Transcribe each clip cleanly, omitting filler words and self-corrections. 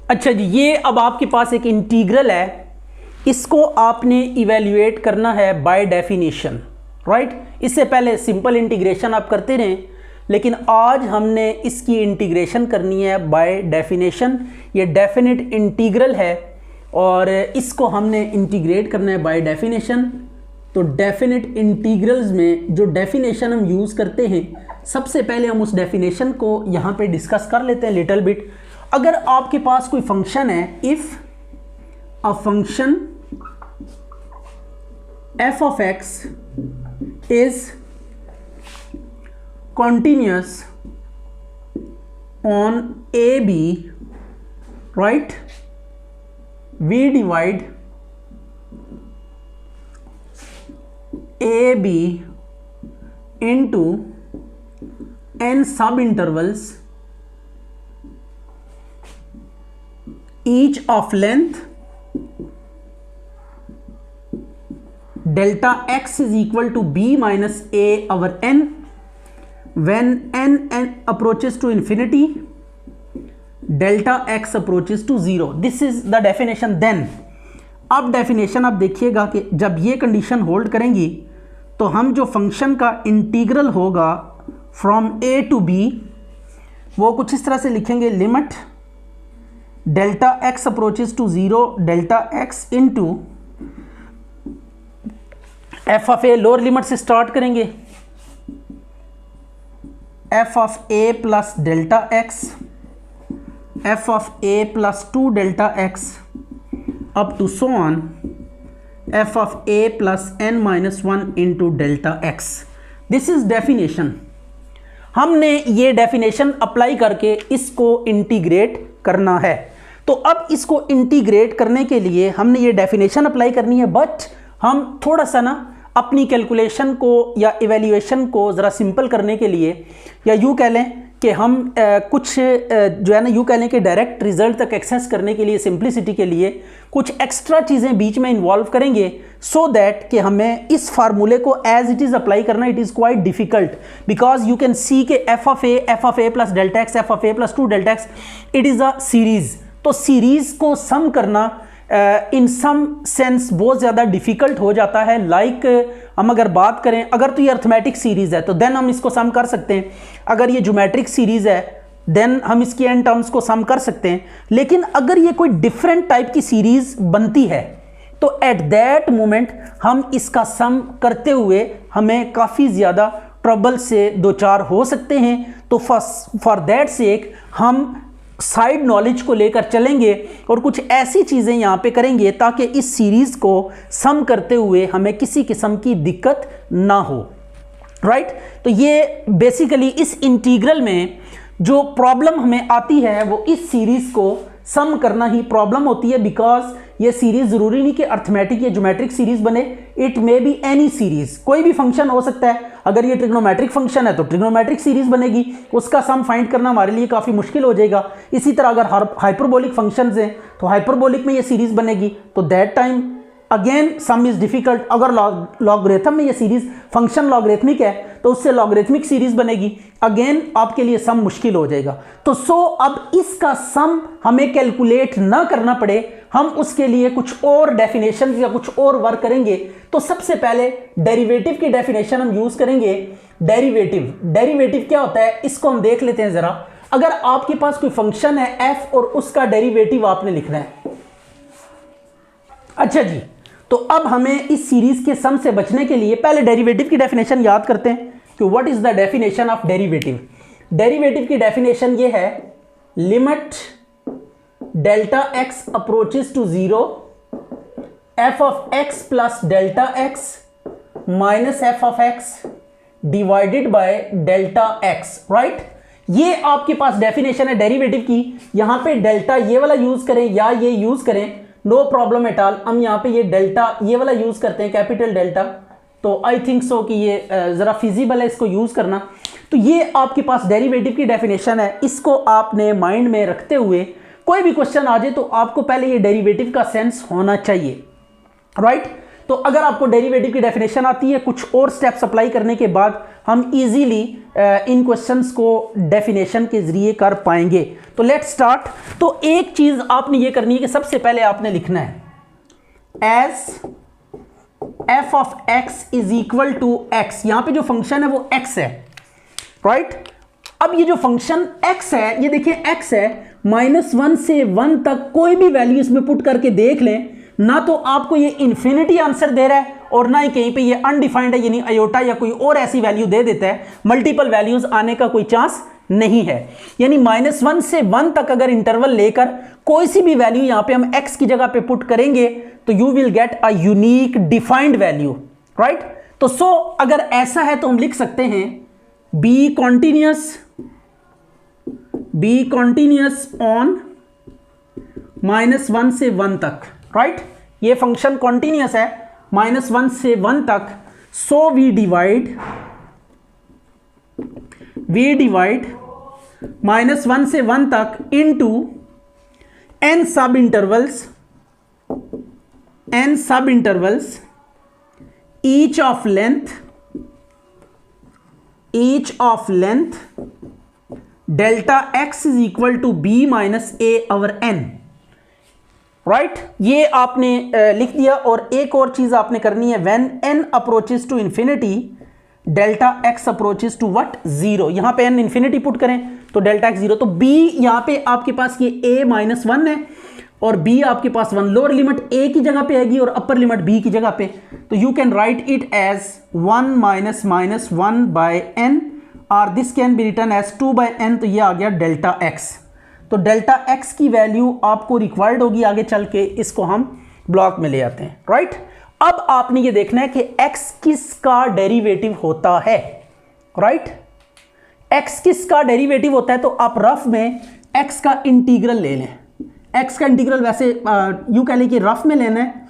अच्छा जी, ये अब आपके पास एक इंटीग्रल है, इसको आपने इवेल्युएट करना है बाय डेफिनेशन, राइट। इससे पहले सिंपल इंटीग्रेशन आप करते रहें, लेकिन आज हमने इसकी इंटीग्रेशन करनी है बाय डेफिनेशन। ये डेफिनेट इंटीग्रल है और इसको हमने इंटीग्रेट करना है बाय डेफिनेशन। तो डेफिनेट इंटीग्रल्स में जो डेफिनेशन हम यूज़ करते हैं, सबसे पहले हम उस डेफिनेशन को यहाँ पे डिस्कस कर लेते हैं लिटिल बिट। अगर आपके पास कोई फंक्शन है, if a function f of x is continuous on AB, right, we divide AB into n sub intervals, each of length delta x is equal to b minus a over n when n approaches to infinity, delta x approaches to 0. This is the definition. Then अब definition आप देखिएगा कि जब ये condition hold करेंगी तो हम जो फंक्शन का इंटीग्रल होगा फ्रॉम a टू b, वो कुछ इस तरह से लिखेंगे, limit delta x approaches to 0 delta x into f of a, lower limit से स्टार्ट करेंगे, f of a plus delta x, f of a plus 2 delta x up to so on f of a plus n minus 1 into delta x. This is definition. हमने ये definition apply करके इसको integrate करना है। तो अब इसको integrate करने के लिए हमने ये डेफिनेशन अप्लाई करनी है, बट हम थोड़ा सा ना अपनी कैलकुलेशन को या इवैल्यूएशन को ज़रा सिंपल करने के लिए, या यूँ कह लें कि हम कुछ जो है ना, यूँ कह लें कि डायरेक्ट रिजल्ट तक एक्सेस करने के लिए, सिंप्लिसिटी के लिए कुछ एक्स्ट्रा चीज़ें बीच में इन्वॉल्व करेंगे, सो दैट कि हमें इस फार्मूले को एज इट इज़ अप्लाई करना it is quite difficult, because you can see के F of A plus delta X, F of A plus 2 delta X, it is a series. तो series को sum करना इन सम सेंस बहुत ज़्यादा difficult हो जाता है। लाइक हम अगर बात करें, अगर तो ये अर्थमेटिक सीरीज़ है तो देन हम इसको सम कर सकते हैं, अगर ये ज्योमेट्रिक सीरीज़ है देन हम इसकी एन टर्म्स को सम कर सकते हैं। लेकिन अगर ये कोई डिफरेंट टाइप की सीरीज़ बनती है तो एट दैट मोमेंट हम इसका सम करते हुए हमें काफ़ी ज़्यादा ट्रबल से दो चार हो सकते हैं। तो फॉर दैट सेक हम साइड नॉलेज को लेकर चलेंगे और कुछ ऐसी चीज़ें यहाँ पे करेंगे ताकि इस सीरीज़ को सम करते हुए हमें किसी किस्म की दिक्कत ना हो, राइट। तो ये बेसिकली इस इंटीग्रल में जो प्रॉब्लम हमें आती है वो इस सीरीज़ को सम करना ही प्रॉब्लम होती है, बिकॉज ये सीरीज़ ज़रूरी नहीं कि अर्थमेटिक या ज्योमेट्रिक सीरीज़ बने, it may be any series, कोई भी फंक्शन हो सकता है। अगर ये ट्रिग्नोमेट्रिक फंक्शन है तो ट्रिग्नोमेट्रिक सीरीज़ बनेगी, उसका सम फाइंड करना हमारे लिए काफ़ी मुश्किल हो जाएगा। इसी तरह अगर हाइपरबोलिक फंक्शंस हैं तो हाइपरबोलिक में ये सीरीज़ बनेगी, तो that time again some is difficult. अगर लॉगरिथम में ये सीरीज़ फंक्शन लॉगरिथमिक है तो उससे लॉगरिथमिक सीरीज़ बनेगी, अगेन आपके लिए सम मुश्किल हो जाएगा। तो अब इसका सम हमें कैलकुलेट ना करना पड़े, हम उसके लिए कुछ और डेफिनेशन या कुछ और वर्क करेंगे। तो सबसे पहले डेरिवेटिव की डेफिनेशन हम यूज़ करेंगे। डेरिवेटिव क्या होता है इसको हम देख लेते हैं ज़रा। अगर आपके पास कोई फंक्शन है f और उसका डेरिवेटिव आपने लिखना है, अच्छा जी, तो अब हमें इस सीरीज के सम से बचने के लिए पहले डेरिवेटिव की डेफिनेशन याद करते हैं कि what is the definition of derivative. Derivative की डेफिनेशन ये है, limit delta x approaches to 0 F of x plus delta x minus F of x divided by delta x, right. ये आपके पास डेफिनेशन है डेरिवेटिव की। यहां पे डेल्टा ये वाला यूज करें या ये यूज करें, नो प्रॉब्लम एट ऑल। हम यहाँ पे ये डेल्टा ये वाला यूज करते हैं, कैपिटल डेल्टा, तो आई थिंक सो कि ये ज़रा फिजिबल है इसको यूज़ करना। तो ये आपके पास डेरिवेटिव की डेफिनेशन है, इसको आपने माइंड में रखते हुए कोई भी क्वेश्चन आ जाए तो आपको पहले ये डेरिवेटिव का सेंस होना चाहिए, राइट। तो अगर आपको डेरिवेटिव की डेफिनेशन आती है, कुछ और स्टेप्स अप्लाई करने के बाद हम इजीली इन क्वेश्चंस को डेफिनेशन के जरिए कर पाएंगे। तो लेट्स स्टार्ट। तो एक चीज आपने ये करनी है कि सबसे पहले आपने लिखना है as f of x is equal to x। यहां पे जो फंक्शन है वो x है, राइट। अब ये जो फंक्शन x है, ये देखिए x है, -1 से 1 तक कोई भी वैल्यू इसमें पुट करके देख लें, ना तो आपको ये इन्फिनिटी आंसर दे रहा है और ना ही कहीं पे ये अनडिफाइंड है, यानी अयोटा या कोई और ऐसी वैल्यू दे देता है। मल्टीपल वैल्यूज आने का कोई चांस नहीं है। यानी -1 से 1 तक अगर इंटरवल लेकर कोई सी भी वैल्यू यहां पे हम x की जगह पे पुट करेंगे तो you will get a unique defined value, right. तो सो अगर ऐसा है तो हम लिख सकते हैं बी कॉन्टिन्यूअस ऑन -1 से 1 तक, राइट। ये फंक्शन कॉन्टिन्यूअस है -1 से 1 तक। सो वी डिवाइड -1 से 1 तक into n subintervals each of length delta x is equal to b minus a over n, right. ये आपने लिख दिया। और एक और चीज आपने करनी है, when n approaches to infinity delta x approaches to what 0। यहां पे n इंफिनिटी पुट करें तो डेल्टा x 0। तो b यहां पे आपके पास ये a -1 है और b आपके पास 1। लोअर लिमिट a की जगह पे आएगी और अपर लिमिट b की जगह पे। तो you can write it as 1 - -1 by n और this can be written as 2 by n। तो ये आ गया डेल्टा x। तो डेल्टा x की वैल्यू आपको रिक्वायर्ड होगी आगे चल के, इसको हम ब्लॉक में ले आते हैं, राइट। अब आपने ये देखना है कि x किसका डेरिवेटिव होता है, राइट। x किसका डेरिवेटिव होता है तो आप रफ में x का इंटीग्रल ले लें। x का इंटीग्रल वैसे यूं कह लें कि रफ में लेना है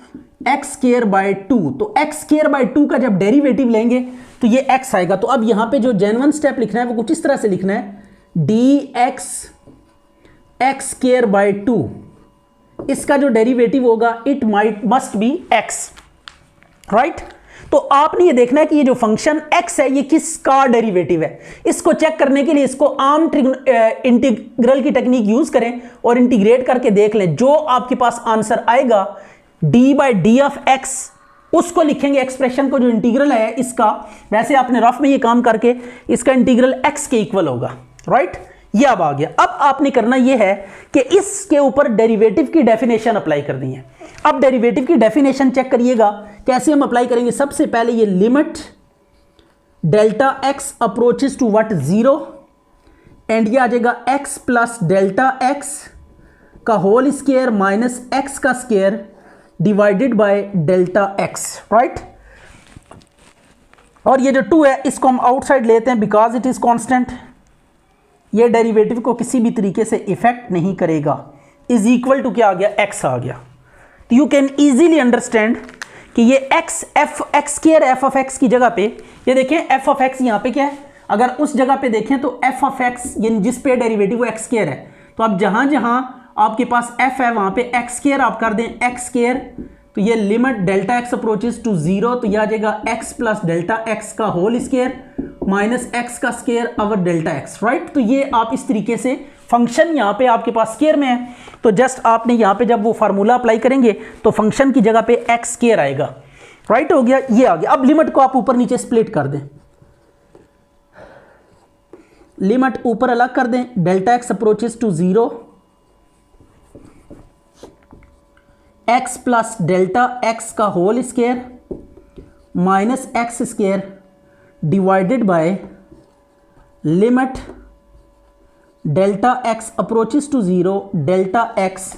x²/2। तो x²/2 का जब डेरिवेटिव लेंगे तो ये x आएगा। तो अब यहां पे जो जेन्युइन स्टेप लिखना है वो कुछ इस तरह से लिखना है dx x²/2। इसका जो डेरिवेटिव होगा it must B x, right. तो आपने ये देखना है कि ये जो फंक्शन x है ये किसका डेरिवेटिव है। इसको चेक करने के लिए इसको आम इंटीग्रल की टेक्निक यूज करें और इंटीग्रेट करके देख लें। जो आपके पास आंसर आएगा d/d ऑफ x, उसको लिखेंगे एक्सप्रेशन को, जो इंटीग्रल है इसका। वैसे आपने रफ में ये काम करके इसका इंटीग्रल x के इक्वल होगा, राइट। ये अब आ गया। अब आपने करना यह है कि इसके ऊपर डेरिवेटिव की डेफिनेशन अप्लाई करनी है। अब डेरिवेटिव की डेफिनेशन चेक करिएगा कैसे हम अप्लाई करेंगे। सबसे पहले ये limit delta x approaches to what 0 and ये आ जाएगा x प्लस डेल्टा x का होल स्क्वायर माइनस x का square divided by delta x, right. और ये जो 2 है इसको हम आउटसाइड लेते हैं बिकॉज इट इज कांस्टेंट। ये डेरिवेटिव को किसी भी तरीके से इफेक्ट नहीं करेगा। इज इक्वल टू क्या आ गया, x आ गया। तो यू कैन इजीली अंडरस्टैंड कि ये f ऑफ x की जगह पे, ये देखें f ऑफ x यहाँ पे क्या है। अगर उस जगह पे देखें तो f ऑफ x यानी जिस पे डेरिवेटिव वो x² है, तो अब जहां जहां आपके पास f है वहां पे x² आप कर दें x²। तो ये limit delta x approaches to 0, तो यह आ जाएगा x प्लस डेल्टा x का होल स्क्वायर माइनस x का square over delta x, right. तो ये आप इस तरीके से फंक्शन यहाँ पे आपके पास स्क्वायर में है, तो जस्ट आपने यहाँ पे जब वो फार्मूला अप्लाई करेंगे तो फंक्शन की जगह पे x² आएगा, राइट। हो गया, ये आ गया। अब लिमिट को आप ऊपर नीचे स्प्लिट कर दें, लिमिट ऊपर अलग कर दें। Delta x approaches to 0, x plus delta x का whole square minus x square divided by limit delta x approaches to 0 delta x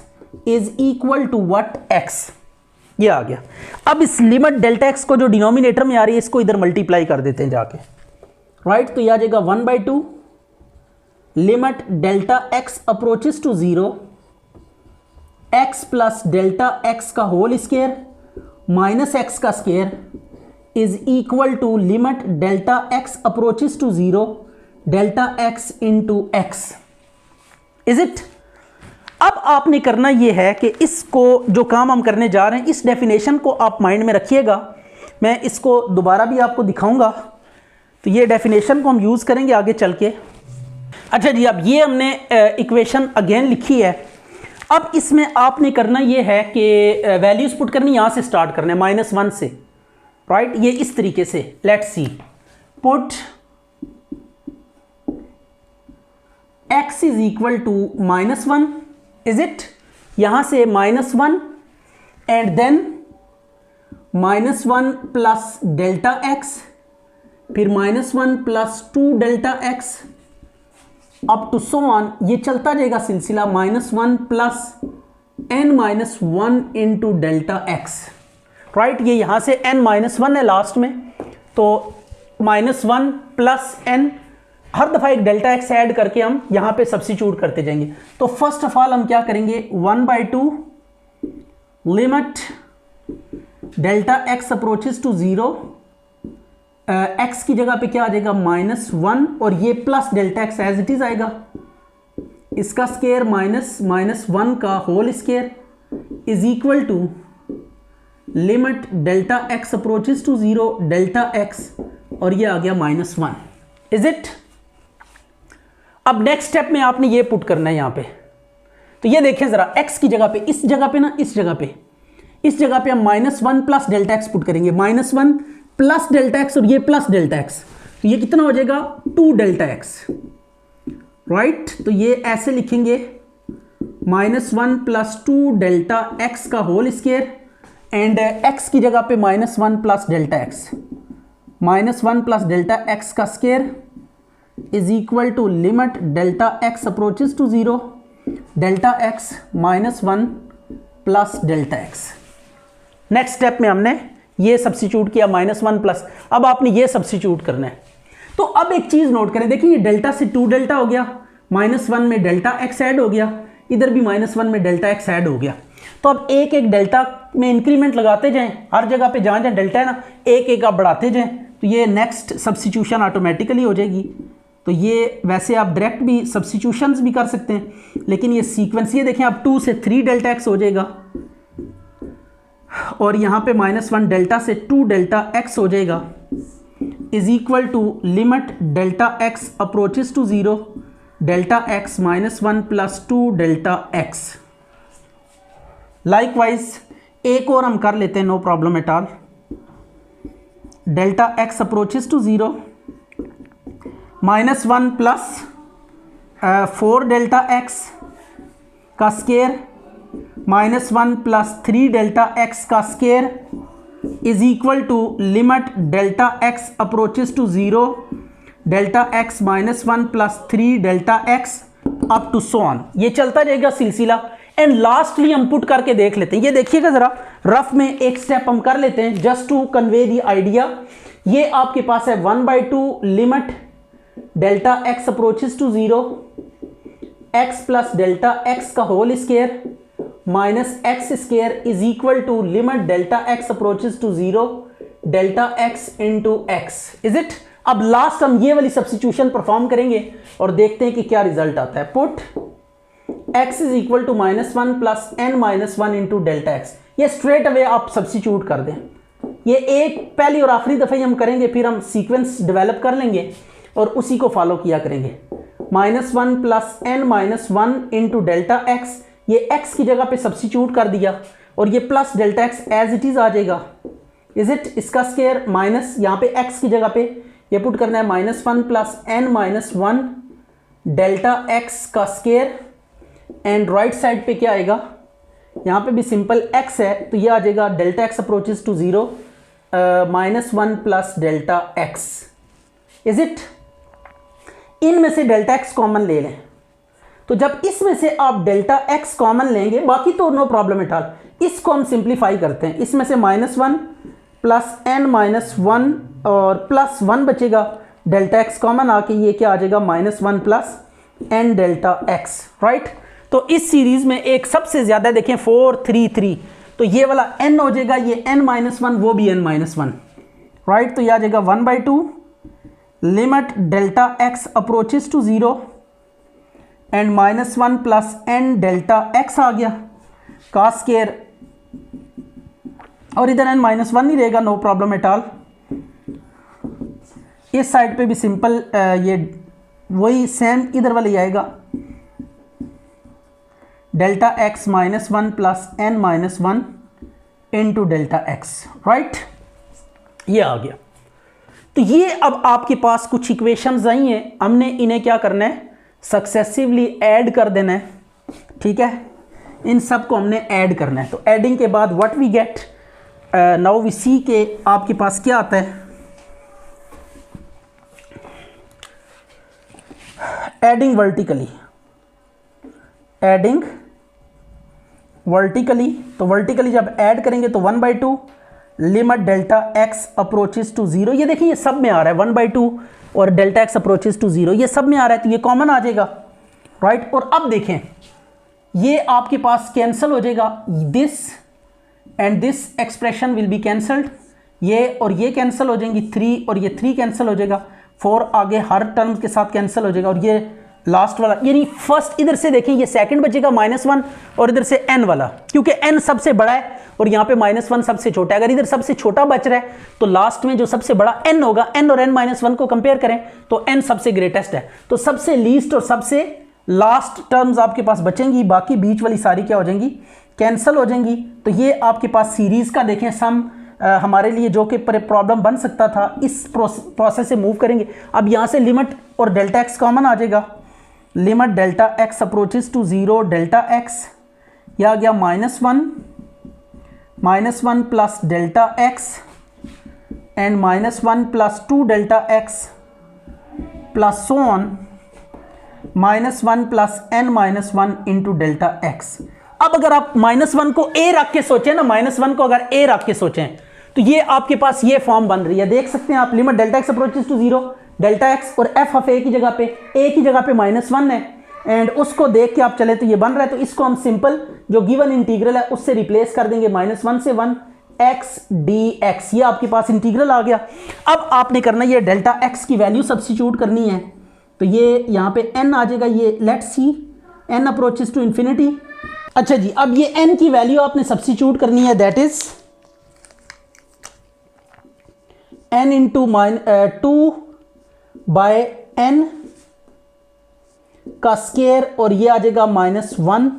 is equal to what x। ये आ गया। अब इस लिमिट डेल्टा x को जो डिनोमिनेटर में आ रही है इसको इधर मल्टीप्लाई कर देते हैं जाके, राइट। तो ये आ जाएगा 1/2 limit delta x approaches to 0 x plus delta x का होल स्क्वायर माइनस x का square is equal to limit delta x approaches to 0 delta x into x। Is it. अब आपने करना यह है कि इसको जो काम हम करने जा रहे हैं इस डेफिनेशन को आप माइंड में रखिएगा। मैं इसको दोबारा भी आपको दिखाऊंगा तो ये डेफिनेशन को हम यूज़ करेंगे आगे चल के। अच्छा जी, अब ये हमने इक्वेशन अगेन लिखी है। अब इसमें आपने करना ये है कि वैल्यूज़ पुट करनी, यहाँ से स्टार्ट करना है -1 से, राइट। ये इस तरीके से, let's see, put x is equal to -1, is it, यहाँ से -1 and then -1 plus delta x, फिर -1 plus 2 delta x up to so on. ये चलता जाएगा सिलसिला -1 plus n-1 into delta x, right. ये यहाँ से n-1 है लास्ट में, तो -1 प्लस n, हर दफ़ा एक डेल्टा x ऐड करके हम यहाँ पे सब्स्टिट्यूट करते जाएंगे। तो फर्स्ट ऑफ ऑल हम क्या करेंगे, 1/2 limit delta x approaches to 0, x की जगह पे क्या आ जाएगा -1 और ये plus delta x as it is आएगा, इसका स्केयर -1 का whole square is equal to limit delta x approaches to 0 delta x, और ये आ गया -1, इज इट। अब नेक्स्ट स्टेप में आपने ये पुट करना है यहाँ पे। तो ये देखें जरा, x की जगह पे, इस जगह पे ना, इस जगह पे हम -1 प्लस डेल्टा x पुट करेंगे, -1 प्लस डेल्टा x और ये प्लस डेल्टा x, तो ये कितना हो जाएगा 2 डेल्टा x, राइट। तो ये ऐसे लिखेंगे -1 प्लस 2 डेल्टा x का होल स्केयर एंड x की जगह पे -1 plus delta x, -1 plus delta x का square is equal to limit delta x approaches to 0 delta x -1 plus delta x। Next step में हमने ये सब्स्टिट्यूट किया -1 प्लस, अब आपने ये सब्स्टिट्यूट करना है। तो अब एक चीज़ नोट करें, देखिए ये डेल्टा से 2 डेल्टा हो गया, -1 में डेल्टा x ऐड हो गया, इधर भी -1 में डेल्टा x ऐड हो गया। तो अब एक एक डेल्टा में इंक्रीमेंट लगाते जाएं, हर जगह पे जहाँ जहाँ डेल्टा है ना, एक एक आप बढ़ाते जाएं, तो ये नेक्स्ट सब्स्टिट्यूशन ऑटोमेटिकली हो जाएगी। तो ये वैसे आप डायरेक्ट भी सब्स्टिट्यूशंस भी कर सकते हैं, लेकिन ये सीक्वेंस, ये देखें अब 2 से 3 डेल्टा x हो जाएगा और यहाँ पे -1 डेल्टा से 2 डेल्टा x हो जाएगा, is equal to limit delta x approaches to 0 delta x -1 plus 2 delta x। Likewise एक और हम कर लेते हैं, no problem at all. Delta x approaches to 0 -1 plus 4 delta x का स्केयर -1 प्लस 3 डेल्टा x का square is equal to limit delta x approaches to 0 delta x -1 plus 3 delta x up to so on. ये चलता जाएगा सिलसिला and lastly हम put करके देख लेते हैं। ये देखिएगा जरा, रफ में एक स्टेप हम कर लेते हैं just to convey the idea. ये आपके पास है 1/2 limit delta x approaches to 0 x plus delta x का whole square minus x square is equal to limit delta x approaches to 0 delta x into x, is it. अब last हम ये वाली substitution perform करेंगे और देखते हैं कि क्या रिजल्ट आता है। Put x is equal to -1 plus n-1 into delta x। ये स्ट्रेट अवे आप सब्स्टिट्यूट कर दें। ये एक पहली और आखिरी दफ़ा ही हम करेंगे, फिर हम सीक्वेंस डेवलप कर लेंगे और उसी को फॉलो किया करेंगे। -1 plus n-1 into delta x, ये x की जगह पे सब्स्टिट्यूट कर दिया और ये plus delta x as it is आ जाएगा, इज इट। इसका स्केयर माइनस, यहाँ पे x की जगह पे ये पुट करना है -1 प्लस n-1 डेल्टा x का स्केयर एंड राइट साइड पे क्या आएगा, यहाँ पे भी सिंपल x है तो ये आ जाएगा delta x approaches to 0 -1 plus delta x, is it. इनमें से डेल्टा x कॉमन ले लें, तो जब इसमें से आप डेल्टा x कॉमन लेंगे, बाकी तो नो प्रॉब्लम एट ऑल, इसको हम सिंप्लीफाई करते हैं। इसमें से -1 प्लस n-1 और प्लस 1 बचेगा, डेल्टा x कॉमन आके ये क्या आ जाएगा -1 plus n delta x, right. तो इस सीरीज में एक सबसे ज्यादा देखें 4 3 3, तो ये वाला n हो जाएगा, ये n-1 वो भी n-1, राइट। तो ये आ जाएगा 1/2 limit delta x approaches to 0 and -1 plus n delta x आ गया का स्केयर, और इधर n-1 नहीं रहेगा, नो प्रॉब्लम एट ऑल। इस साइड पे भी सिंपल ये वही सेम इधर वाले आएगा, delta x minus one plus N minus one into delta x, right, ये आ गया। तो ये अब आपके पास कुछ इक्वेशंस आई हैं, हमने इन्हें क्या करना है, सक्सेसिवली ऐड कर देना है, ठीक है, इन सब को हमने ऐड करना है। तो एडिंग के बाद what we get, now we see के आपके पास क्या आता है, एडिंग वर्टिकली, एडिंग वर्टिकली, तो वर्टिकली जब ऐड करेंगे तो 1/2 limit delta x approaches to zero, ये देखिए ये सब में आ रहा है 1/2 और delta x approaches to zero, ये सब में आ रहा है, तो ये कॉमन आ जाएगा, राइट। और अब देखें ये आपके पास कैंसिल हो जाएगा, this and this expression will be cancelled, ये और ये कैंसिल हो जाएंगी, 3 और ये 3 कैंसिल हो जाएगा, 4 आगे हर टर्म के साथ कैंसिल हो जाएगा, और ये लास्ट वाला यानी फर्स्ट इधर से देखें ये सेकंड बचेगा -1 और इधर से n वाला, क्योंकि n सबसे बड़ा है और यहाँ पे -1 सबसे छोटा है। अगर इधर सबसे छोटा बच रहा है तो लास्ट में जो सबसे बड़ा n होगा, n और n-1 को कंपेयर करें तो n सबसे ग्रेटेस्ट है, तो सबसे लीस्ट और सबसे लास्ट टर्म्स आपके पास बचेंगी, बाकी बीच वाली सारी क्या हो जाएंगी, कैंसिल हो जाएंगी। तो ये आपके पास सीरीज का देखें सम हमारे लिए जो कि प्रॉब्लम बन सकता था, इस प्रोसेस से मूव करेंगे। अब यहाँ से लिमिट और डेल्टा एक्स कॉमन आ जाएगा, limit delta x approaches to zero, delta x यह आ गया -1 plus delta x and -1 plus 2 delta x plus so on -1 plus n-1 into delta x. अब अगर आप -1 को a रख के सोचें ना, -1 को अगर a रख के सोचें तो ये आपके पास ये फॉर्म बन रही है, देख सकते हैं आप, limit delta x approaches to zero, delta x और f ऑफ a की जगह पे -1 है, एंड उसको देख के आप चले तो ये बन रहा है, तो इसको हम सिंपल जो गिवन इंटीग्रल है उससे रिप्लेस कर देंगे, -1 से 1 x dx, ये आपके पास इंटीग्रल आ गया। अब आपने करना ये डेल्टा x की वैल्यू सब्स्टिट्यूट करनी है, तो ये यहाँ पे n आ जाएगा, ये let's see n approaches to infinity. अच्छा जी, अब ये n की वैल्यू आपने सब्स्टिट्यूट करनी है, that is n into 2/n का स्केयर और ये आ जाएगा -1,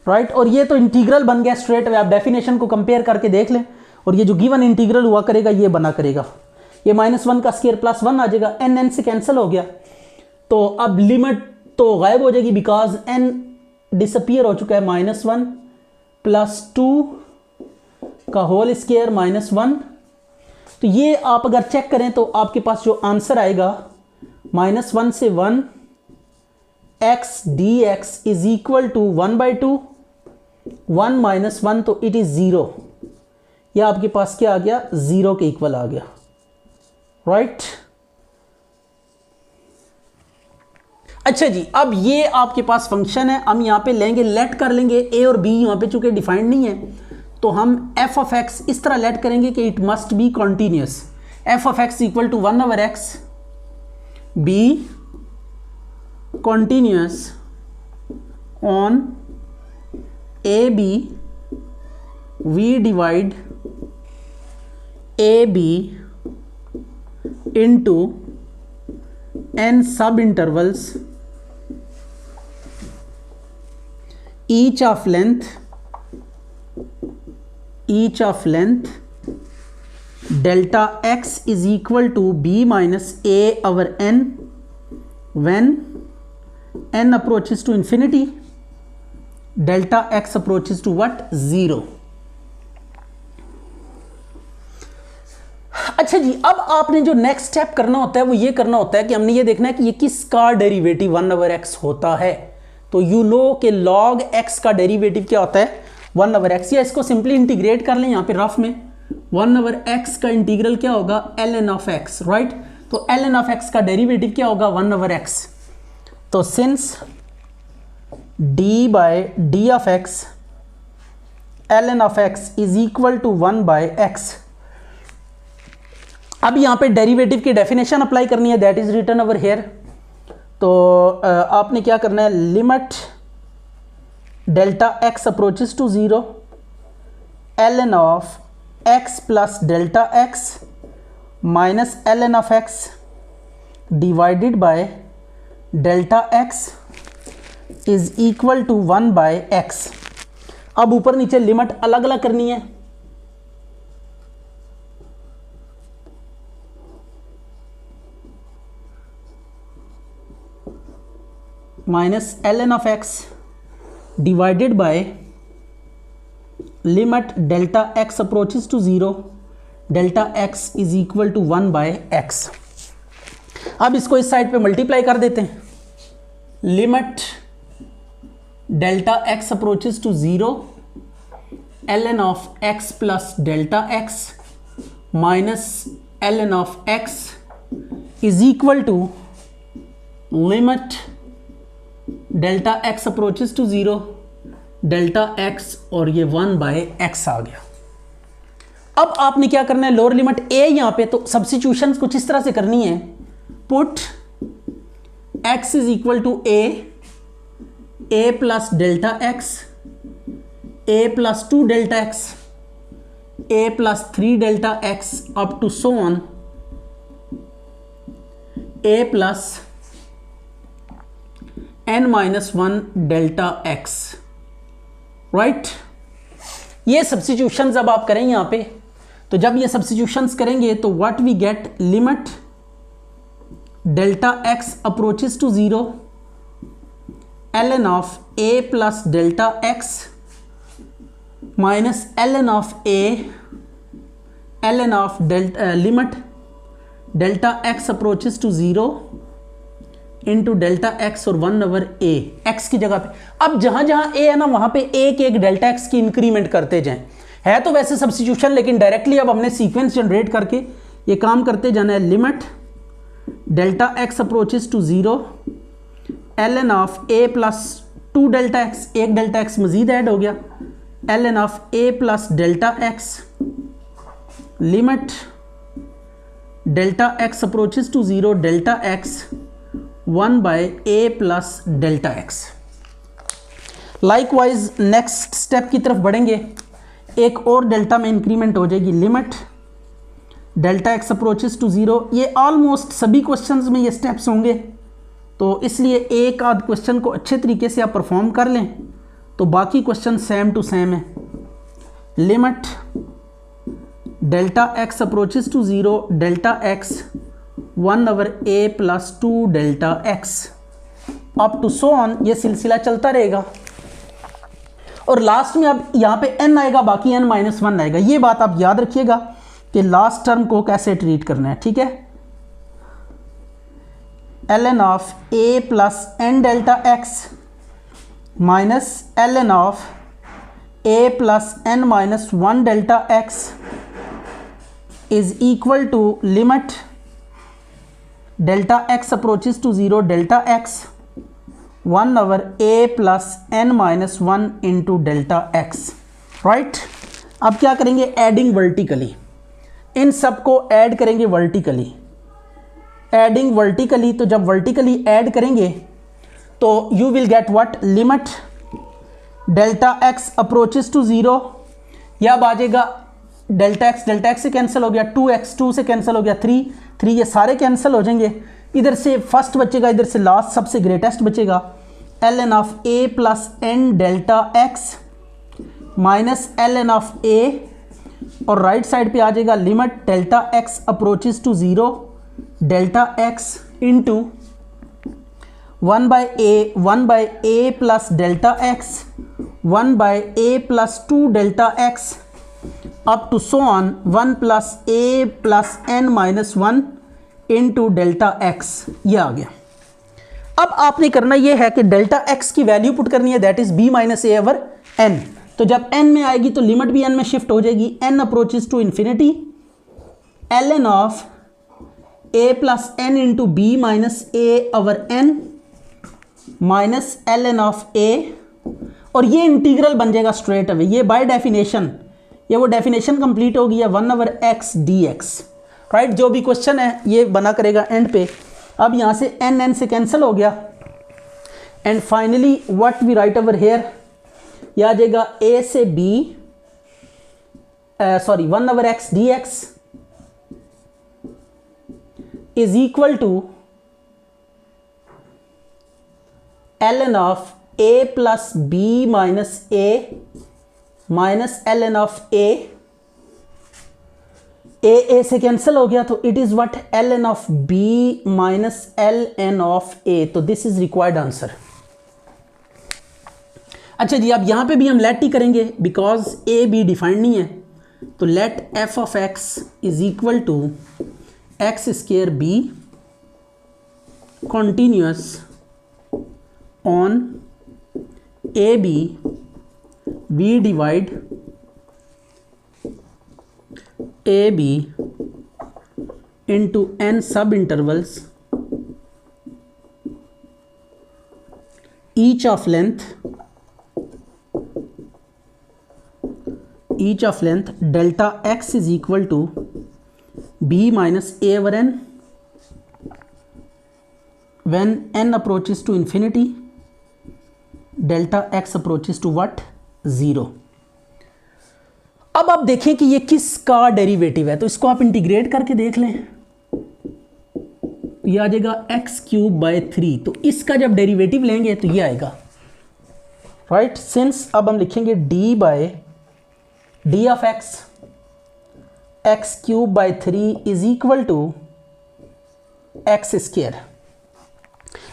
राइट। और ये तो इंटीग्रल बन गया स्ट्रेट अवे, आप डेफिनेशन को कंपेयर करके देख लें, और ये जो गिवन इंटीग्रल हुआ करेगा ये बना करेगा, ये -1 का स्केयर +1 आ जाएगा, n से कैंसिल हो गया, तो अब लिमिट तो गायब हो जाएगी बिकॉज n डिसअपियर हो चुका है, -1 प्लस 2 का होल स्केयर -1। तो ये आप अगर चेक करें तो आपके पास जो आंसर आएगा -1 से 1 x dx is equal to 1/2 1 - 1, तो इट इज 0, यह आपके पास क्या आ गया, 0 के इक्वल आ गया, राइट। अच्छा जी, अब ये आपके पास फंक्शन है, हम यहाँ पे लेंगे, लेट कर लेंगे a और b, यहाँ पे चूंकि डिफाइंड नहीं है तो हम f ऑफ x इस तरह लेट करेंगे कि it must be continuous, f of x equal to 1/x be continuous on AB, we divide AB into n sub intervals each of length delta x is equal to b minus a over n when n approaches to infinity, delta x approaches to what, 0। अच्छा जी, अब आपने जो next step करना होता है वो ये करना होता है कि हमने ये देखना है कि ये किसका डेरिवेटिव 1/x होता है। तो यू नो कि log x का डेरिवेटिव क्या होता है, 1/x, या इसको सिंपली इंटीग्रेट कर लें यहाँ पे रफ में, 1/x का इंटीग्रल क्या होगा, ln ऑफ x, राइट। तो ln ऑफ x का डेरिवेटिव क्या होगा, 1/x। तो since d of x ln of x is equal to 1/x, अब यहाँ पे डेरिवेटिव की डेफिनेशन अप्लाई करनी है, that is written over here. तो आपने क्या करना है, limit delta x approaches to 0 ln of x plus delta x minus L N of x divided by delta x is equal to 1 by x. अब ऊपर नीचे लिमिट अलग अलग करनी है। Minus L N of x divided by limit delta x approaches to 0, delta x is equal to 1 by x. अब इसको इस साइड पे मल्टीप्लाई कर देते हैं। Limit delta x approaches to 0, l N of x plus delta x minus L N of x is equal to limit delta x approaches to 0, delta x और ये 1 by x आ गया। अब आपने क्या करना है, लोअर लिमिट ए यहां पे, तो सब्स्टिट्यूशन कुछ इस तरह से करनी है। Put x is equal to A plus delta x, A plus 2 delta x, A plus 3 delta x up to so on A plus n minus 1 delta x, right. ये सब्स्टिट्यूशंस अब आप करें यहां पे, तो जब ये सब्स्टिट्यूशंस करेंगे तो what we get, limit delta x approaches to 0, l N of A plus delta x minus L N of a, l N of limit delta x approaches to 0 into delta x और 1 over ए, x की जगह पे। अब जहां जहां ए है ना वहां पे एक डेल्टा एक्स की इंक्रीमेंट करते जाएं। है तो वैसे सब्स्टिट्यूशन, लेकिन डायरेक्टली अब हमने सीक्वेंस जनरेट करके ये काम करते जाना है। Limit delta x approaches to 0, l N of A plus 2 delta x, एक डेल्टा एक्स मजीद ऐड हो गया, l N of A plus delta x, limit delta x approaches to 0, delta x 1 by A plus delta x. Likewise next step की तरफ बढ़ेंगे, एक और delta में इंक्रीमेंट हो जाएगी। Limit delta x approaches to 0, ये ऑलमोस्ट सभी क्वेश्चंस में ये स्टेप्स होंगे, तो इसलिए एक आध क्वेश्चन को अच्छे तरीके से आप परफॉर्म कर लें तो बाकी क्वेश्चन सेम टू सेम है। Limit delta x approaches to 0, delta x 1 over a plus 2 delta x up to so on, ये सिलसिला चलता रहेगा। और लास्ट में अब यहाँ पे n आएगा, बाकी n माइनस 1 आएगा। ये बात आप याद रखिएगा कि लास्ट टर्म को कैसे ट्रीट करना है, ठीक है। L N of A plus N delta x minus L N of A plus N minus 1 delta x is equal to limit delta x approaches to 0, delta x 1 over a plus N minus 1 into delta x, right. अब क्या करेंगे, adding vertically, इन सब को add करेंगे vertically. Adding vertically, तो जब vertically add करेंगे तो you will get what, limit delta x approaches to 0, या अब आ जाएगा डेल्टा एक्स से कैंसिल हो गया, 2x 2 से कैंसिल हो गया, 3 ये सारे कैंसिल हो जाएंगे। इधर से फर्स्ट बचेगा, इधर से लास्ट सबसे ग्रेटेस्ट बचेगा, L N of A plus N delta x minus L N of A, और राइट साइड पे आ जाएगा limit delta x approaches to 0, delta x into 1 by A plus delta x 1 by A plus 2 delta x up to so on 1 plus A plus N minus 1 into delta x, ये आ गया। अब आपने करना ये है कि डेल्टा एक्स की वैल्यू पुट करनी है, that is b minus A over n. तो जब n में आएगी तो लिमिट भी n में शिफ्ट हो जाएगी, n approaches to infinity, L N of A plus N into B minus A over N minus L N of A, और ये इंटीग्रल बन जाएगा स्ट्रेट अवे। ये बाय डेफिनेशन, ये वो डेफिनेशन कंप्लीट हो गई है 1 over X D x, right. जो भी क्वेश्चन है ये बना करेगा एंड पे। अब यहाँ से n से कैंसिल हो गया, and finally what we write over here, यह आ जाएगा a से b, 1 over X D x is equal to ln of a plus B minus A minus ln of A से कैंसिल हो गया, तो it is what ln of b minus ln of a। तो this is required answer. अच्छा जी, अब यहां पे भी हम लेट ही करेंगे बिकॉज a b डिफाइंड नहीं है, तो let f of x is equal to x square b continuous on a b we divide a b into n subintervals each of length delta x is equal to b minus a over n when n approaches to infinity delta x approaches to what 0। अब आप देखें कि ये किसका derivative है, तो इसको आप इंटीग्रेट करके देख लें, ये आ जाएगा एक्स क्यूब बाय 3। तो इसका जब डेरिवेटिव लेंगे तो ये आएगा, राइट। सिंस अब हम लिखेंगे d by d of x cube by 3 is equal to x square.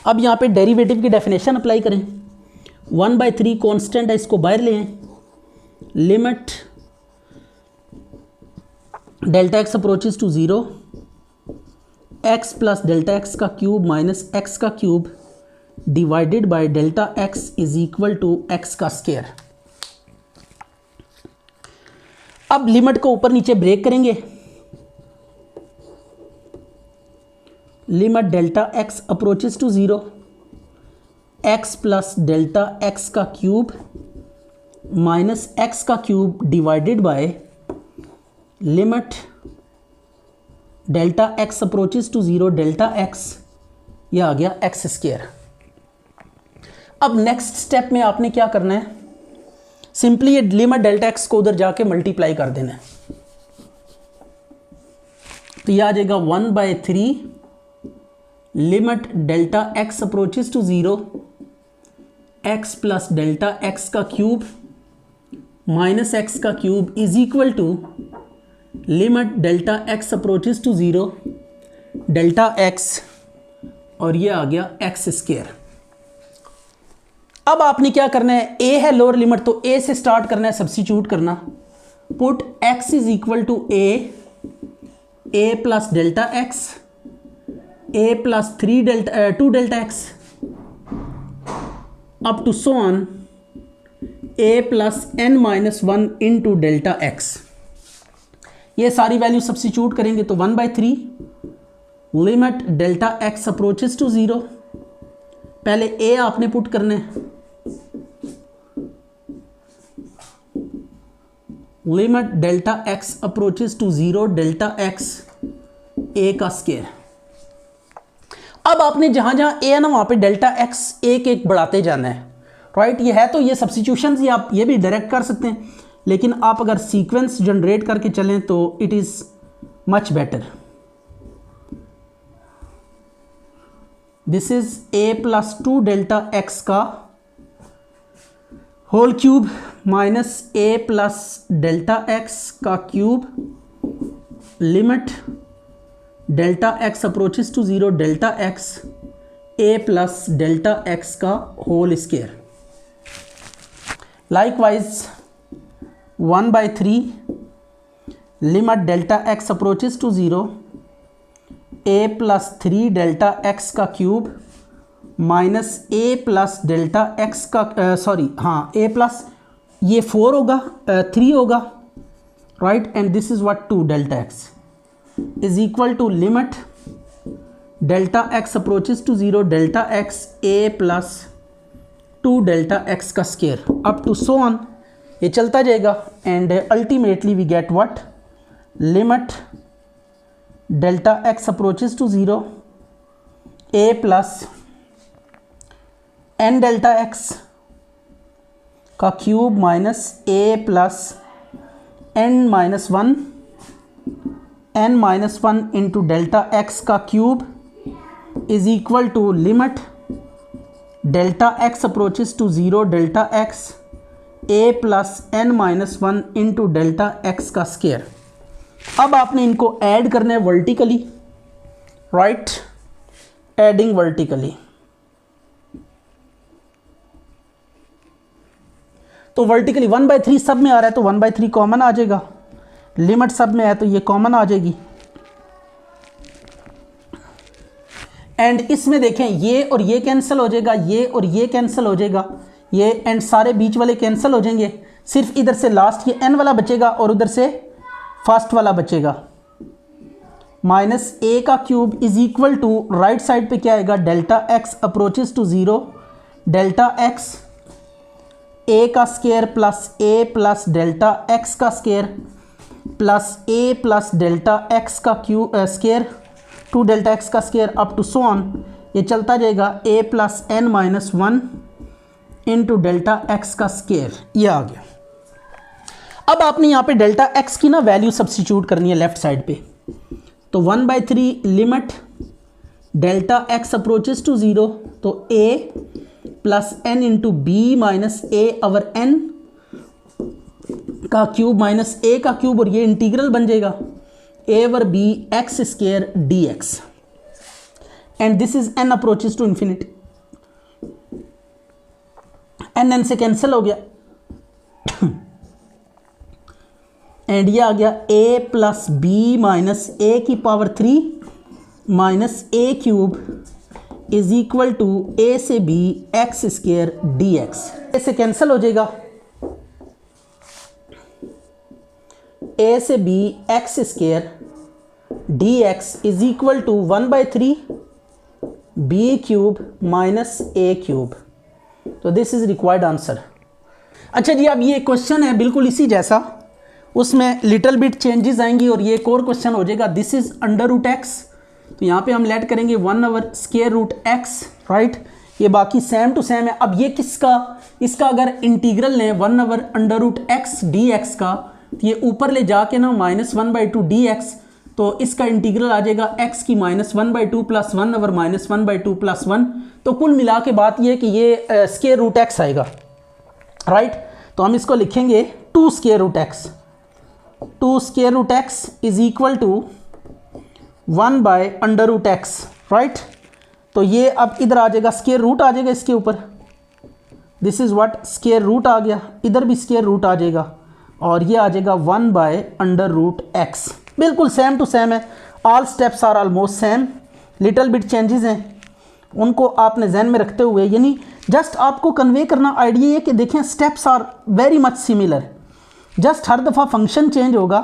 अब यहाँ पे डेरिवेटिव की डेफिनेशन अप्लाई करें, 1/3 कांस्टेंट है, इसको बाहर ले आए, limit delta x approaches to 0 x plus delta x का क्यूब माइनस एक्स का cube divided by delta x is equal to x का स्क्वायर। अब लिमिट को ऊपर नीचे ब्रेक करेंगे, limit delta x approaches to 0 x plus delta x का cube minus x का cube divided by limit delta x approaches to 0 delta x, यह आ गया एक्स स्क्वायर। अब नेक्स्ट स्टेप में आपने क्या करना है, सिंपली ये लिमिट डेल्टा एक्स को उधर जाके मल्टीप्लाई कर देना है, तो यह आ जाएगा 1/3 limit delta x approaches to 0 x plus delta x का क्यूब माइनस एक्स का cube is equal to limit delta x approaches to 0 delta x, और ये आ गया एक्स स्क्वायर। अब आपने क्या करना है, ए है लोअर लिमिट, तो ए से स्टार्ट करना है, सब्स्टिट्यूट करना, put x is equal to A plus delta x A plus 2 delta x up to so on A plus n minus 1 into delta x. ये सारी वैल्यू सब्स्टिट्यूट करेंगे तो 1/3 limit delta x approaches to 0, पहले A आपने put करना है, limit delta x approaches to 0 delta x A का square. अब आपने जहां जहां ए है ना वहां पे डेल्टा एक्स एक एक बढ़ाते जाना है, राइट। ये है तो ये सब्स्टिट्यूशन ही आप ये भी डायरेक्ट कर सकते हैं, लेकिन आप अगर सीक्वेंस जनरेट करके चलें तो it is much better. This is A plus 2 delta x का whole cube minus A plus delta x का cube limit delta x approaches to 0 delta x A plus delta x का whole square. Likewise 1/3 limit delta x approaches to 0 A plus 3 delta x का cube minus A plus delta x का A plus ये 4 होगा 3 होगा, right, and this is what 2 delta x is equal to limit delta x approaches to 0 delta x A plus 2 delta x का square up to so on, ये चलता जाएगा, and ultimately we get what limit delta x approaches to 0 A plus N delta x का cube minus A plus N minus 1 n minus one into delta x का cube is equal to limit delta x approaches to zero delta x A plus N minus one into delta x का square. अब आपने इनको add करना है vertically, right, adding vertically. तो vertically 1/3 सब में आ रहा है तो 1/3 कॉमन आ जाएगा, लिमिट सब में है तो ये कॉमन आ जाएगी। एंड इसमें देखें ये और ये कैंसिल हो जाएगा, ये और ये कैंसिल हो जाएगा, ये एंड सारे बीच वाले कैंसिल हो जाएंगे, सिर्फ इधर से लास्ट ये n वाला बचेगा और उधर से फर्स्ट वाला बचेगा। माइनस ए का cube is equal to right side पे क्या आएगा, delta x approaches to zero delta x A का square plus A plus delta x का square plus A plus delta x का स्केयर टू डेल्टा एक्स का square up to so on, ये चलता जाएगा A plus N minus one into delta x का square. ये आ गया। अब आपने यहाँ पे डेल्टा एक्स की ना वैल्यू सब्स्टिट्यूट करनी है लेफ्ट साइड पे, तो 1/3 limit delta x approaches to zero, तो A plus N into B minus A over N का क्यूब माइनस ए का क्यूब और ये इंटीग्रल बन जाएगा A over B X square D X and this is N approaches to infinity. N N से cancel हो गया and ये आ गया a plus B minus A की power 3 minus A cube is equal to a से B X square D X. A से cancel हो जाएगा, ए से B X square D x is equal to 1/3 B cube minus A cube. तो this is required answer. अच्छा जी, अब ये क्वेश्चन है बिल्कुल इसी जैसा, उसमें लिटिल बिट चेंजेस आएंगी और ये एक और क्वेश्चन हो जाएगा। This is under root x, तो यहाँ पे हम लेट करेंगे 1/, स्केयर रूट एक्स, राइट। ये बाकी सेम टू सेम है। अब ये किसका, इसका अगर इंटीग्रल लें 1/, under root x D x का, तो ये ऊपर ले जाके ना -1/2 डी एक्स, तो इसका इंटीग्रल आ जाएगा x की -1/2 प्लस 1/, -1/2 प्लस 1। तो कुल मिला के बात ये कि ये स्केयर रूट एक्स आएगा, राइट। तो हम इसको लिखेंगे 2 square root X, 2 square root X is equal to 1/अंडर रूट एक्स, राइट। तो ये अब इधर आ जाएगा, स्केयर रूट आ जाएगा इसके ऊपर, this is what, square root आ गया, इधर भी स्केयर रूट आ जाएगा और ये आ जाएगा 1/अंडर रूट एक्स। बिल्कुल सेम टू सेम है, all steps are almost same, little bit changes हैं, उनको आपने जहन में रखते हुए, यानी जस्ट आपको कन्वे करना आइडिया ये कि देखें steps are very much similar, just हर दफ़ा फंक्शन चेंज होगा,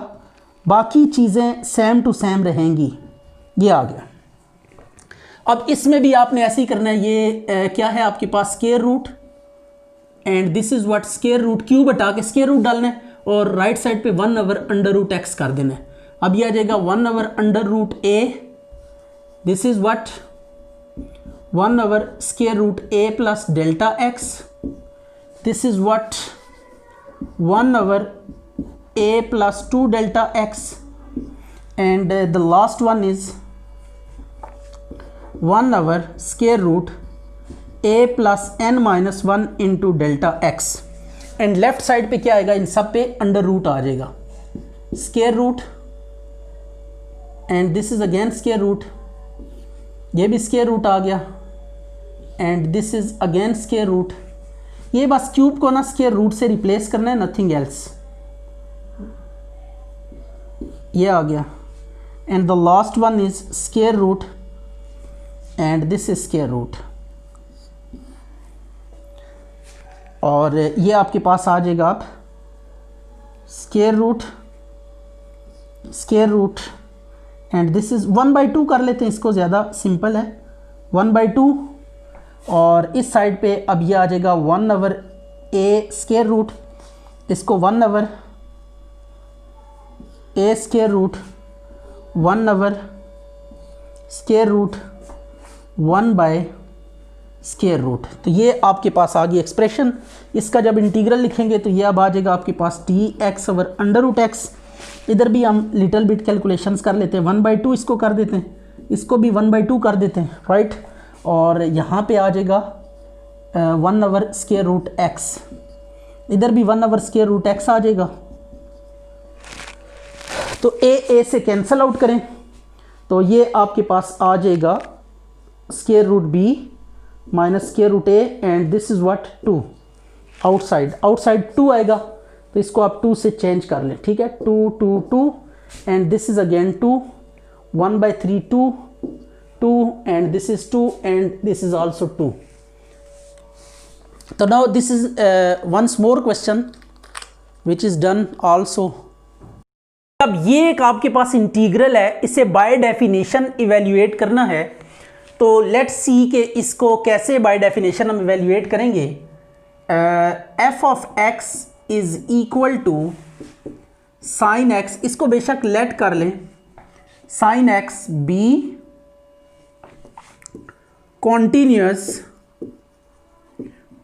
बाकी चीज़ें सेम टू सेम रहेंगी। ये आ गया। अब इसमें भी आपने ऐसे ही करना है। ये क्या है आपके पास, square root, and this is what, square root cube हटा के स्केयर रूट डालना है और राइट साइड पे 1/, अंडर रूट एक्स कर देना है। अब ये आ जाएगा 1/, under root a, this is what 1/, square root a plus delta x, this is what 1/, a plus 2 delta x, and the last one is 1/, square root a plus n minus 1 into delta x, and left side पे क्या आएगा, इन सब पे under root आ जाएगा, square root, and this is again square root, ये भी square root आ गया, and this is again square root. ये बस क्यूब को ना स्केयर रूट से रिप्लेस करना है, नथिंग एल्स। ये आ गया, and the last one is square root, and this is square root, और ये आपके पास आ जाएगा अब square root, and this is 1/2 कर लेते हैं, इसको ज़्यादा सिंपल है, 1/2, और इस साइड पे अब ये आ जाएगा 1/, a स्केयर रूट, इसको 1/, a square root, 1/, square root 1/, square root. तो ये आपके पास आ गई एक्सप्रेशन। इसका जब इंटीग्रल लिखेंगे तो ये अब आ जाएगा आपके पास dx/√x इधर भी हम लिटिल बिट कैलकुलेशंस कर लेते हैं। 1/2 इसको कर देते हैं, इसको भी 1/2 कर देते हैं, राइट। और यहाँ पे आ जाएगा 1/√x, इधर भी 1/√x आ जाएगा। तो ए से कैंसल आउट करें तो ये आपके पास आ जाएगा √b minus √a and this is what 2। Outside 2 आएगा, तो इसको आप 2 से चेंज कर लें, ठीक है। 2 2 2 and this is again 2, 1/3 2 2 and this is 2 and this is also 2। तो now this is once more question which is done also. अब ये एक आपके पास इंटीग्रल है, इसे बाय डेफिनेशन इवेल्युएट करना है। तो लेट्स सी कि इसको कैसे बाय डेफिनेशन हम इवेल्युएट करेंगे। F of x is equal to sine x, इसको बेशक लेट कर लें, sine x be continuous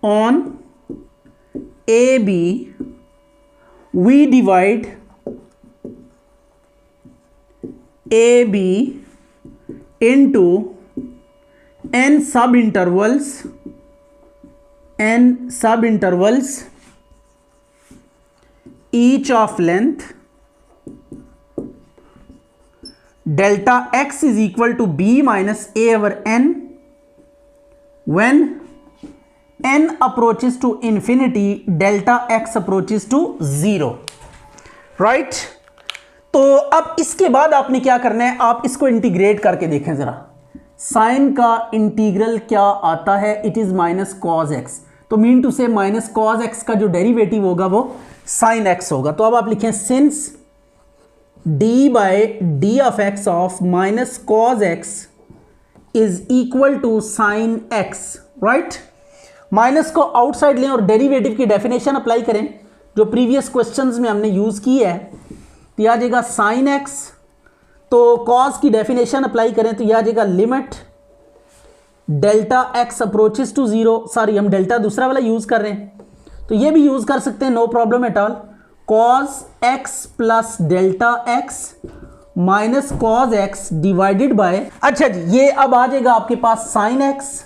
on a b, we divide a b into n sub intervals each of length delta x is equal to b minus a over n when n approaches to infinity, delta x approaches to 0, right। तो अब इसके बाद आपने क्या करना है, आप इसको इंटीग्रेट करके देखें जरा। साइन का इंटीग्रल क्या आता है, it is minus cos x. तो मीन टू से माइनस कॉज एक्स का जो डेरिवेटिव होगा वो साइन एक्स होगा। तो अब आप लिखें since d by d of x of minus cos x is equal to sine x, right. Minus को आउटसाइड लें और डेरिवेटिव की डेफिनेशन अप्लाई करें जो प्रीवियस क्वेश्चंस में हमने यूज की है। तो आ जाएगा साइन एक्स, तो कॉस की डेफिनेशन अप्लाई करें तो यह आ जाएगा limit delta x approaches to 0, sorry हम डेल्टा दूसरा वाला यूज कर रहे हैं, तो ये भी यूज कर सकते हैं, no problem at all. Cos x plus delta x minus cos x divided by, अच्छा जी ये अब आ जाएगा आपके पास sine x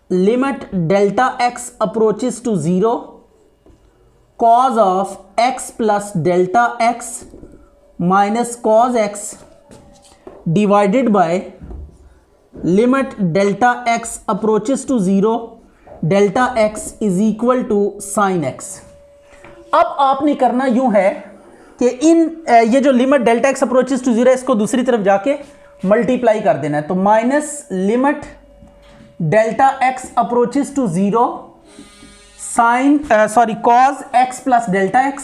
limit delta x approaches to 0 cos of x plus delta x minus cos x divided by limit delta x approaches to 0 delta x is equal to sin x। अब आपने करना यूं है कि ये जो limit delta x approaches to 0 है इसको दूसरी तरफ जाके मल्टीप्लाई कर देना है। तो minus limit delta x approaches to 0 sine cos x plus delta x,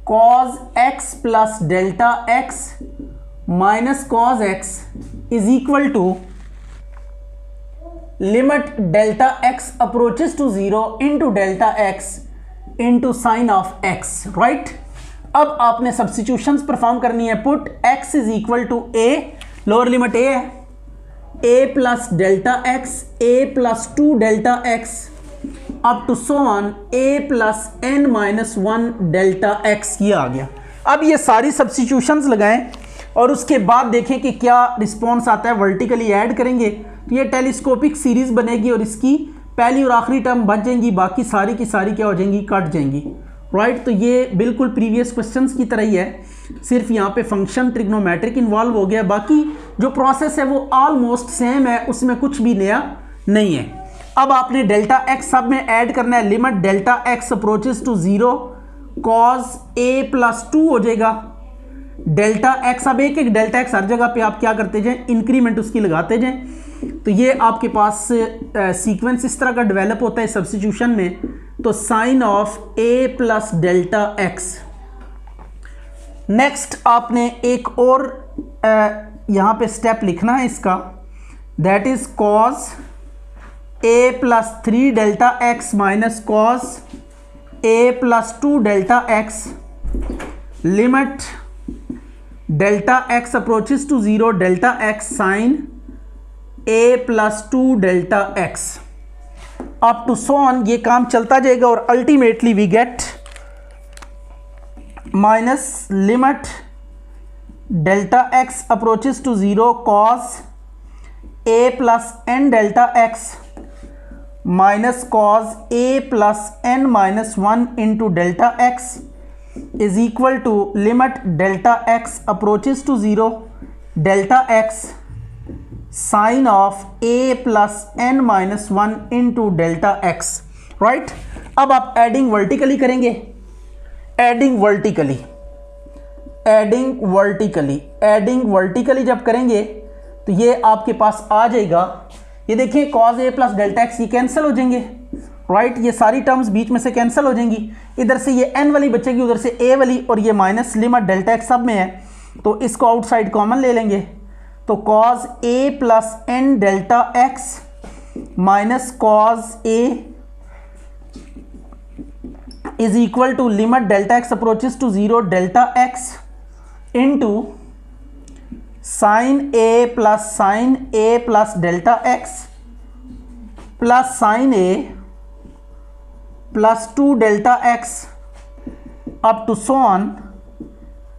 cos x plus delta x minus cos x is equal to limit delta x approaches to 0 into delta x into sine of x, right. अब आपने substitutions perform करनी है। Put x is equal to a, lower limit a है, a plus delta x, A plus 2 delta x up to so on A plus n minus 1 delta x, ये आ गया। अब ये सारी सब्स्टिट्यूशंस लगाएं और उसके बाद देखें कि क्या रिस्पॉन्स आता है। वर्टिकली ऐड करेंगे तो ये टेलीस्कोपिक सीरीज बनेगी और इसकी पहली और आखिरी टर्म बच जाएंगी, बाकी सारी की सारी क्या हो जाएंगी, कट जाएंगी, राइट। तो ये बिल्कुल प्रीवियस क्वेश्चंस की तरह ही है, सिर्फ यहाँ पे फंक्शन ट्रिग्नोमेट्रिक इन्वॉल्व हो गया, बाकी जो प्रोसेस है वो ऑलमोस्ट सेम है, उसमें कुछ भी नया नहीं है। अब आपने डेल्टा एक्स सब में ऐड करना है, limit delta x approaches to 0 cos a plus 2 हो जाएगा डेल्टा एक्स। अब एक एक डेल्टा एक्स हर जगह पे आप क्या करते जाएं, इंक्रीमेंट उसकी लगाते जाएं। तो ये आपके पास सीक्वेंस इस तरह का डेवलप होता है सब्स्टिट्यूशन में। तो sine of A plus delta x. Next आपने एक और यहाँ पे स्टेप लिखना है इसका, that is cos a plus 3 delta x minus cos a plus 2 delta x limit delta x approaches to 0 delta x sine a plus 2 delta x up to so on. ये काम चलता जाएगा और ultimately we get minus limit delta x approaches to 0 cos a plus N delta x minus cos a plus N minus 1 into delta x is equal to limit delta x approaches to 0 delta x sine of A plus N minus 1 into delta x, right. अब आप adding vertically करेंगे, adding vertically जब करेंगे तो ये आपके पास आ जाएगा, ये देखिए cos a plus delta x ये कैंसिल हो जाएंगे, राइट। ये सारी टर्म्स बीच में से कैंसिल हो जाएंगी, इधर से ये एन वाली बचेगी, उधर से ए वाली, और ये माइनस लिमिट डेल्टा एक्स सब में है तो इसको आउटसाइड कॉमन ले लेंगे। तो cos a plus N delta x minus cos a is equal to limit delta x approaches to 0 delta x into sine a plus delta x plus sine a plus 2 delta x up to so on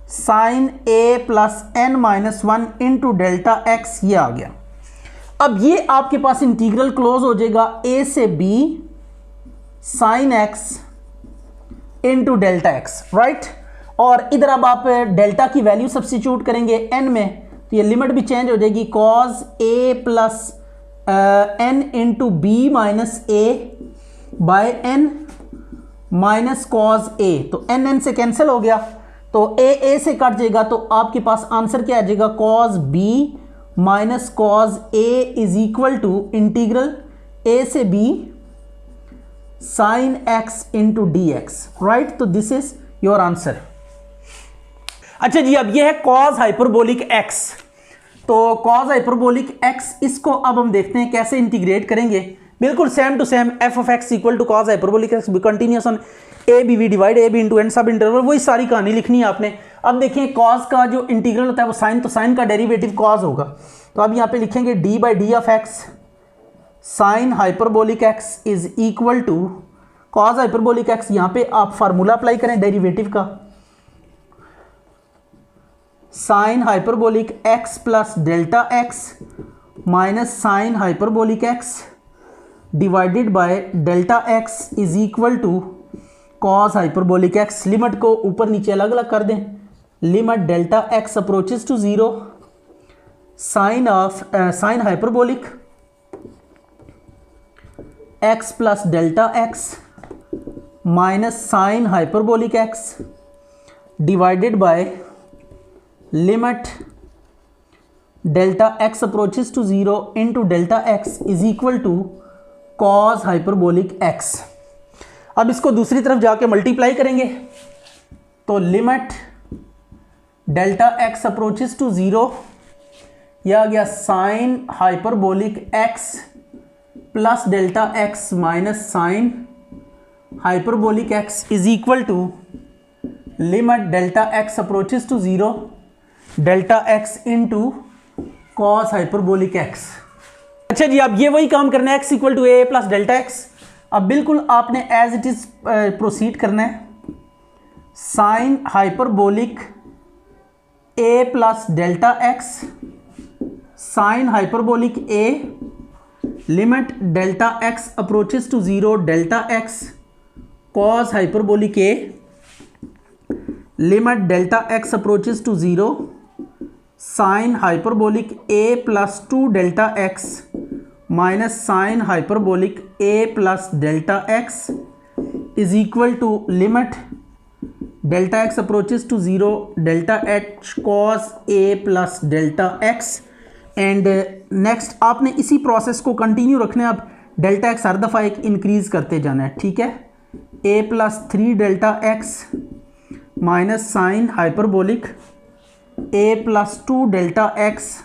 sine a plus N minus 1 into delta x, ये आ गया। अब ये आपके पास integral close हो जाएगा ए से b sine x into delta x, right. और इधर अब आप डेल्टा की वैल्यू सब्स्टिट्यूट करेंगे एन में तो ये लिमिट भी चेंज हो जाएगी, cos a plus N into B minus a by n minus cos a, तो एन एन से कैंसिल हो गया तो ए से कट जाएगा, तो आपके पास आंसर क्या आ जाएगा, cos b minus cos a is equal to integral a से b sine x into d x, right. तो दिस इज योर आंसर। अच्छा जी, अब ये है कॉस हाइपरबोलिक एक्स, तो कॉस हाइपरबोलिक एक्स इसको अब हम देखते हैं कैसे इंटीग्रेट करेंगे। बिल्कुल same to same f of x equal to cos hyperbolic x continuous on a b we divide a b into n सब इंटरवल, वही सारी कहानी लिखनी है आपने। अब देखिए कॉस का जो इंटीग्रल होता है वो साइन, तो साइन का डेरिवेटिव कॉस होगा, तो अब यहाँ पे लिखेंगे d by d of x sine hyperbolic x is equal to cos hyperbolic x, यहाँ पे आप फार्मूला अप्लाई करें डेरिवेटिव का, sine hyperbolic x plus delta x minus sine hyperbolic x divided by delta x is equal to cos hyperbolic x. Limit को ऊपर नीचे अलग अलग कर दें, limit delta x approaches to 0 sine hyperbolic x plus delta x minus sine hyperbolic x divided by limit delta x approaches to 0 into delta x is equal to cos hyperbolic x. अब इसको दूसरी तरफ जाके multiply करेंगे तो limit delta x approaches to 0, यह आ गया sine hyperbolic x plus delta x minus sine hyperbolic x is equal to limit delta x approaches to 0 delta x into cos hyperbolic x. अच्छा जी, अब ये वही काम करना है, x equal to A plus delta x. अब बिल्कुल आपने एज इट इज प्रोसीड करना है, sine hyperbolic a plus delta x sine hyperbolic a limit delta x approaches to 0 delta x cos hyperbolic a limit delta x approaches to 0 sine hyperbolic a plus 2 delta x minus sine hyperbolic a plus delta x is equal to limit delta x approaches to 0 delta h cos a plus delta x. And next आपने इसी process को continue रखना है, अब delta x हर दफ़ा एक increase करते जाना है, ठीक है। A plus 3 delta x minus sine hyperbolic a plus 2 delta x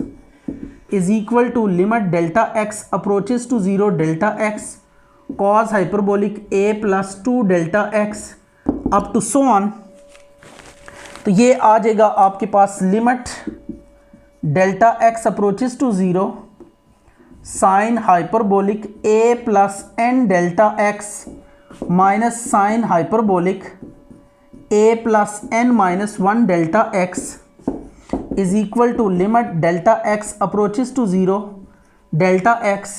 is equal to limit delta x approaches to 0 delta x cos hyperbolic a plus 2 delta x up to so on. तो ये आ जाएगा आपके पास limit delta x approaches to 0 sine hyperbolic a plus N delta x minus sine hyperbolic a plus N minus one delta x is equal to limit delta x approaches to zero delta x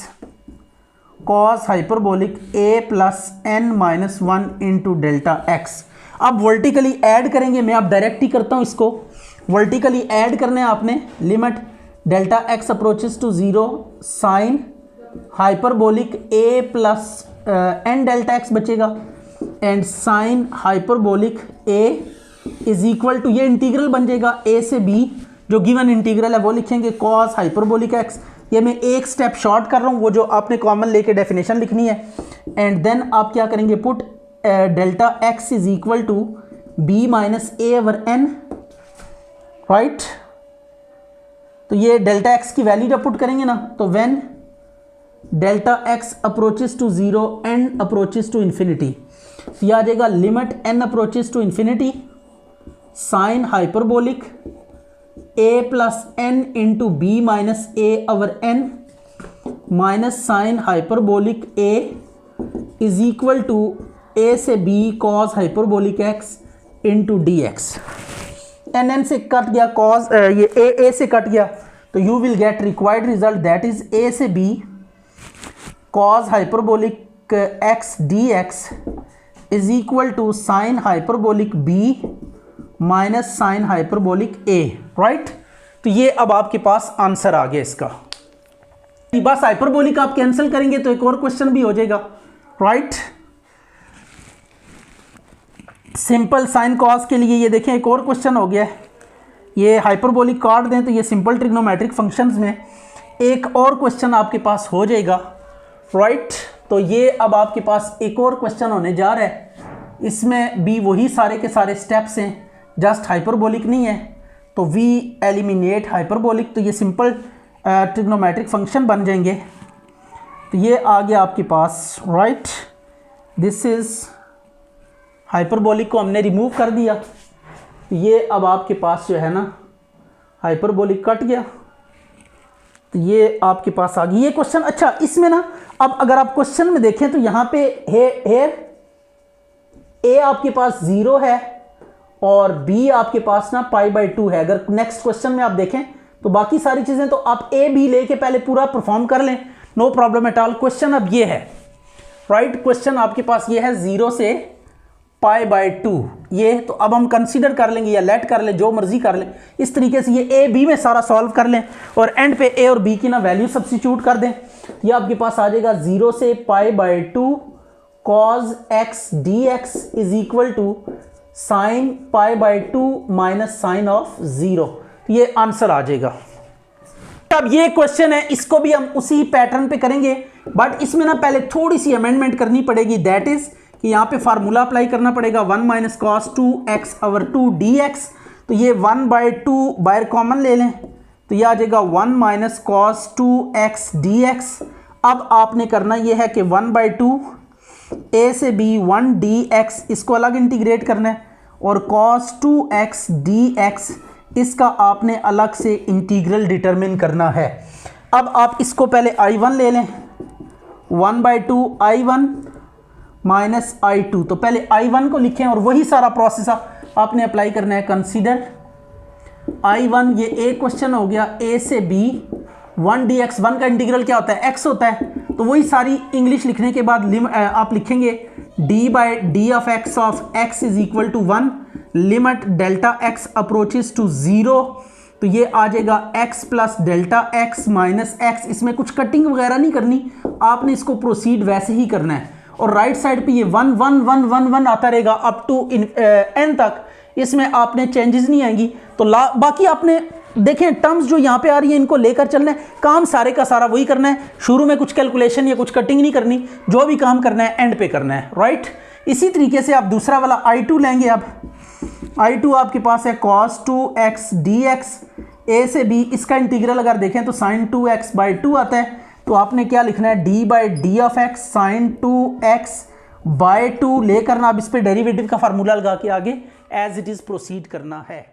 cos hyperbolic a plus N minus one into delta x. अब vertically add करेंगे, मैं अब direct ही करता हूँ इसको। Vertically add करने आपने limit delta x approaches to zero sine hyperbolic a plus N delta x बचेगा and sine hyperbolic a is equal to, ये इंटीग्रल बन जाएगा ए से बी, जो गिवन इंटीग्रल है वो लिखेंगे कॉस हाइपरबोलिक एक्स। ये मैं एक स्टेप शॉर्ट कर रहा हूँ, वो जो आपने कॉमन लेके डेफिनेशन लिखनी है। एंड देन आप क्या करेंगे, put delta x is equal to b minus A over n, right. तो ये डेल्टा एक्स की वैल्यू जब पुट करेंगे ना, तो when delta x approaches to zero and approaches to infinity, ये आ जाएगा limit n approaches to infinity sine hyperbolic a plus N into B minus A over N minus sine hyperbolic a is equal to a से b cos hyperbolic x into d x. N N से कट गया, cos ये a से कट गया, तो you will get required result that is a से b cos hyperbolic x D x is equal to sine hyperbolic b minus sine hyperbolic a, right. तो ये अब आपके पास आंसर आ गया इसका। बस हाइपरबोलिक आप कैंसिल करेंगे तो एक और क्वेश्चन भी हो जाएगा, राइट। सिंपल साइन कॉस के लिए ये देखें एक और क्वेश्चन हो गया है। ये हाइपरबोलिक काट दें तो ये सिंपल ट्रिग्नोमेट्रिक फंक्शंस में एक और क्वेश्चन आपके पास हो जाएगा, राइट। तो ये अब आपके पास एक और क्वेश्चन होने जा रहा है, इसमें भी वही सारे के सारे स्टेप्स हैं, जस्ट हाइपरबोलिक नहीं है। तो वी एलिमिनेट हाइपरबोलिक, तो ये सिंपल ट्रिग्नोमेट्रिक फंक्शन बन जाएंगे। तो ये आ गया आपके पास, राइट। दिस इज़ हाइपरबोलिक को हमने रिमूव कर दिया, ये अब आपके पास जो है ना हाइपरबोलिक कट गया, तो ये आपके पास आ गई ये क्वेश्चन। अच्छा, इसमें ना अब अगर आप क्वेश्चन में देखें तो यहाँ पे हेयर ए आपके पास 0 है और बी आपके पास ना π/2 है। अगर नेक्स्ट क्वेश्चन में आप देखें तो बाकी सारी चीज़ें तो आप ए बी लेके पहले पूरा परफॉर्म कर लें, no problem at all. Question अब ये है, राइट। क्वेश्चन आपके पास ये है 0 से π/2, ये तो अब हम कंसीडर कर लेंगे या लेट कर लें, जो मर्जी कर लें। इस तरीके से ये ए बी में सारा सॉल्व कर लें और एंड पे ए और बी की ना वैल्यू सब्स्टिट्यूट कर दें। ये आपके पास आ जाएगा 0 से π/2 cos x dx is equal to sine π/2 minus sine of 0। ये आंसर आ जाएगा। अब ये क्वेश्चन है, इसको भी हम उसी पैटर्न पे करेंगे, बट इसमें ना पहले थोड़ी सी अमेंडमेंट करनी पड़ेगी। दैट इज कि यहाँ पे फार्मूला अप्लाई करना पड़ेगा 1 minus cos 2x over 2 dx। तो ये 1/2 बाहर कॉमन ले लें, तो ये आ जाएगा 1 माइनस कॉस 2x dx। अब आपने करना ये है कि 1/2 a से b 1 dx, इसको अलग इंटीग्रेट करना है, और cos 2x dx इसका आपने अलग से इंटीग्रल डिटरमिन करना है। अब आप इसको पहले I1 ले लें, 1/2 I1 माइनस I2। तो पहले I1 को लिखें और वही सारा प्रोसेस आपने अप्लाई करना है। कंसीडर I1, ये एक क्वेश्चन हो गया, a से b 1 dx, 1 का इंटीग्रल क्या होता है, x होता है। तो वही सारी इंग्लिश लिखने के बाद आप लिखेंगे d/d of x is equal to 1 limit delta x approaches to 0। तो ये आ जाएगा x plus delta x minus x। इसमें कुछ कटिंग वगैरह नहीं करनी, आपने इसको प्रोसीड वैसे ही करना है। और राइट साइड पे ये 1 1 1 1 1 आता रहेगा अप टू n तक, इसमें आपने चेंजेस नहीं आएंगी। तो बाकी आपने देखें टर्म्स जो यहाँ पे आ रही है इनको लेकर चलना है, काम सारे का सारा वही करना है। शुरू में कुछ कैलकुलेशन या कुछ कटिंग नहीं करनी, जो भी काम करना है एंड पे करना है, राइट। इसी तरीके से आप दूसरा वाला I2 लेंगे। अब I2 आपके पास है cos 2x dx, a से b, इसका इंटीग्रल अगर देखें तो sin 2x/2 आता है। तो आपने क्या लिखना है, d/d of x sin 2x/2 लेकर ना अब इस पर डेरिवेटिव का फार्मूला लगा के आगे एज इट इज़ प्रोसीड करना है।